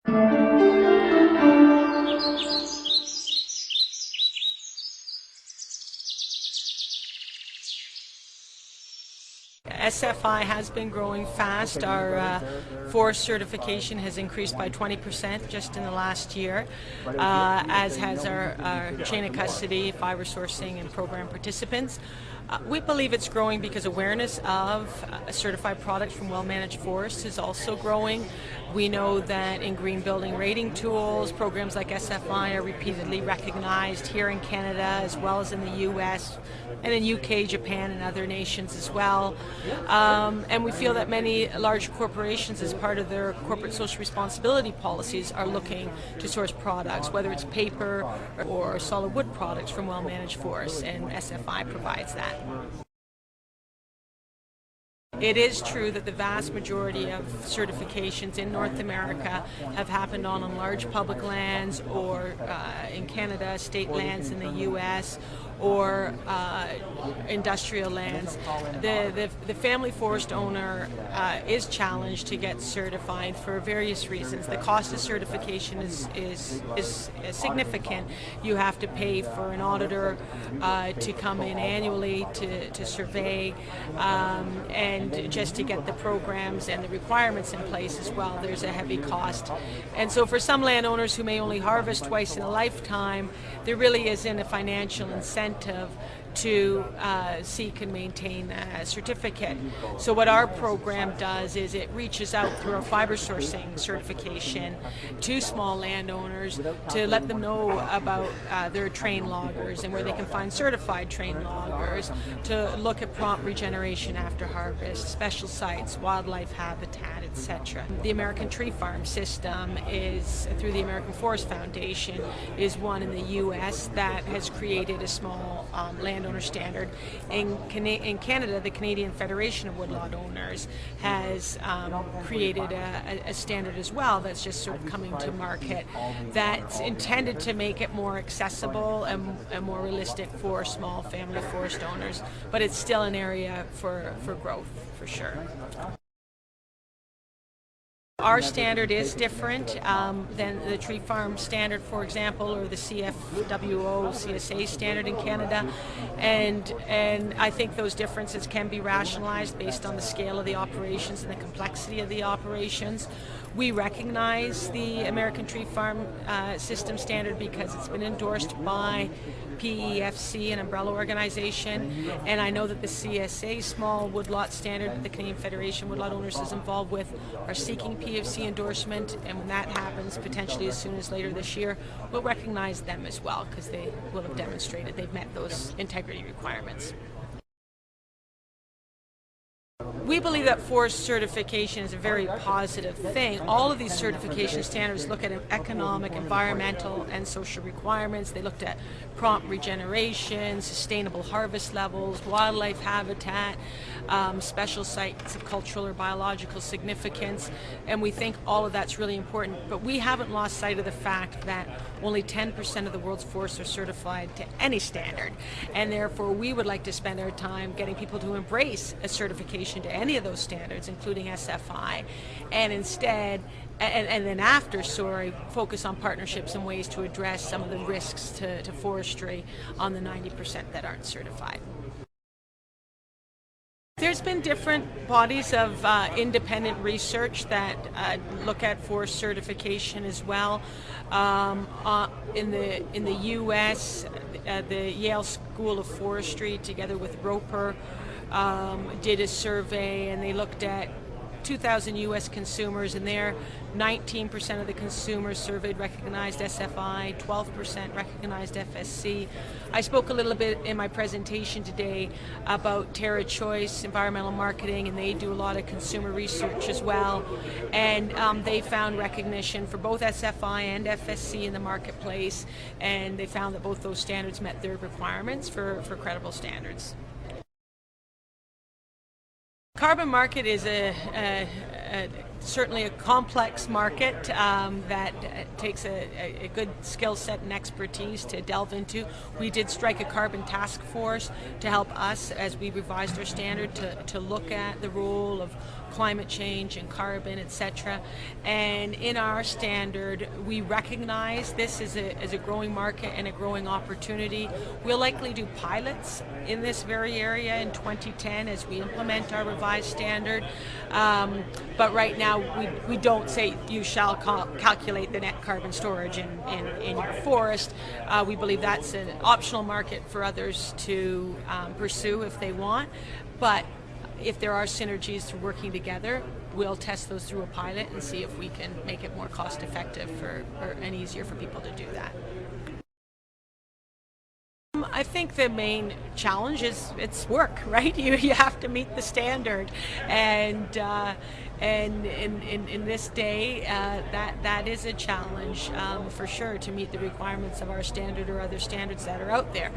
SFI has been growing fast. Our forest certification has increased by 20% just in the last year, as has our chain of custody, fiber sourcing, and program participants. We believe it's growing because awareness of certified products from well-managed forests is also growing. We know that in green building rating tools, programs like SFI are repeatedly recognized here in Canada as well as in the US and in UK, Japan, and other nations as well. And we feel that many large corporations, as part of their corporate social responsibility policies, are looking to source products, whether it's paper or solid wood products from well-managed forests, and SFI provides that. It is true that the vast majority of certifications in North America have happened on large public lands, or in Canada, state lands in the US, or industrial lands. The family forest owner is challenged to get certified for various reasons. The cost of certification is significant. You have to pay for an auditor to come in annually to survey, and just to get the programs and the requirements in place as well, there's a heavy cost. And so for some landowners who may only harvest twice in a lifetime, there really isn't a financial incentive to seek and maintain a certificate. So what our program does is it reaches out through our fiber sourcing certification to small landowners to let them know about their train loggers and where they can find certified train loggers, to look at prompt regeneration after harvest, special sites, wildlife habitat, etc. The American Tree Farm system is, through the American Forest Foundation, is one in the US that has created a small landowner standard. In Canada, the Canadian Federation of Woodlot Owners has created a standard as well that's just sort of coming to market, that's intended to make it more accessible and more realistic for small family forest owners, but it's still an area for growth, for sure. Our standard is different than the tree farm standard, for example, or the CFWO, CSA standard in Canada, and I think those differences can be rationalized based on the scale of the operations and the complexity of the operations. We recognize the American Tree Farm System standard because it's been endorsed by PEFC, an umbrella organization, and I know that the CSA small woodlot standard that the Canadian Federation Woodlot Owners is involved with are seeking PEFC endorsement, and when that happens, potentially as soon as later this year, we'll recognize them as well because they will have demonstrated they've met those integrity requirements. We believe that forest certification is a very positive thing. All of these certification standards look at economic, environmental, and social requirements. They looked at prompt regeneration, sustainable harvest levels, wildlife habitat, special sites of cultural or biological significance, and we think all of that's really important. But we haven't lost sight of the fact that only 10% of the world's forests are certified to any standard, and therefore we would like to spend our time getting people to embrace a certification to any of those standards, including SFI, and instead, and then after, focus on partnerships and ways to address some of the risks to forestry on the 90% that aren't certified. There's been different bodies of independent research that look at forest certification as well. In the U.S., the Yale School of Forestry, together with Roper, did a survey, and they looked at 2,000 U.S. consumers, and there 19% of the consumers surveyed recognized SFI, 12% recognized FSC. I spoke a little bit in my presentation today about Terra Choice Environmental Marketing, and they do a lot of consumer research as well, and they found recognition for both SFI and FSC in the marketplace, and they found that both those standards met their requirements for credible standards. Carbon market is certainly a complex market that takes a good skill set and expertise to delve into. We did strike a carbon task force to help us as we revised our standard to look at the role of climate change and carbon, etc. And in our standard, we recognize this as a growing market and a growing opportunity. We'll likely do pilots in this very area in 2010 as we implement our revised standard. But right now, we don't say you shall calculate the net carbon storage in your forest. We believe that's an optional market for others to pursue if they want. But if there are synergies through working together, we'll test those through a pilot and see if we can make it more cost effective and easier for people to do that. I think the main challenge is it's work, right? You have to meet the standard, and in this day, that is a challenge for sure, to meet the requirements of our standard or other standards that are out there.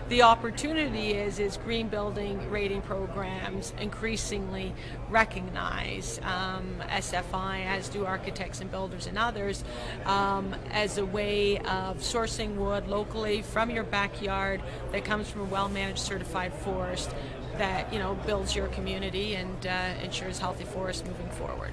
The opportunity is green building rating programs increasingly recognize SFI, as do architects and builders and others, as a way of sourcing wood locally from your backyard that comes from a well-managed certified forest that builds your community and ensures healthy forests moving forward.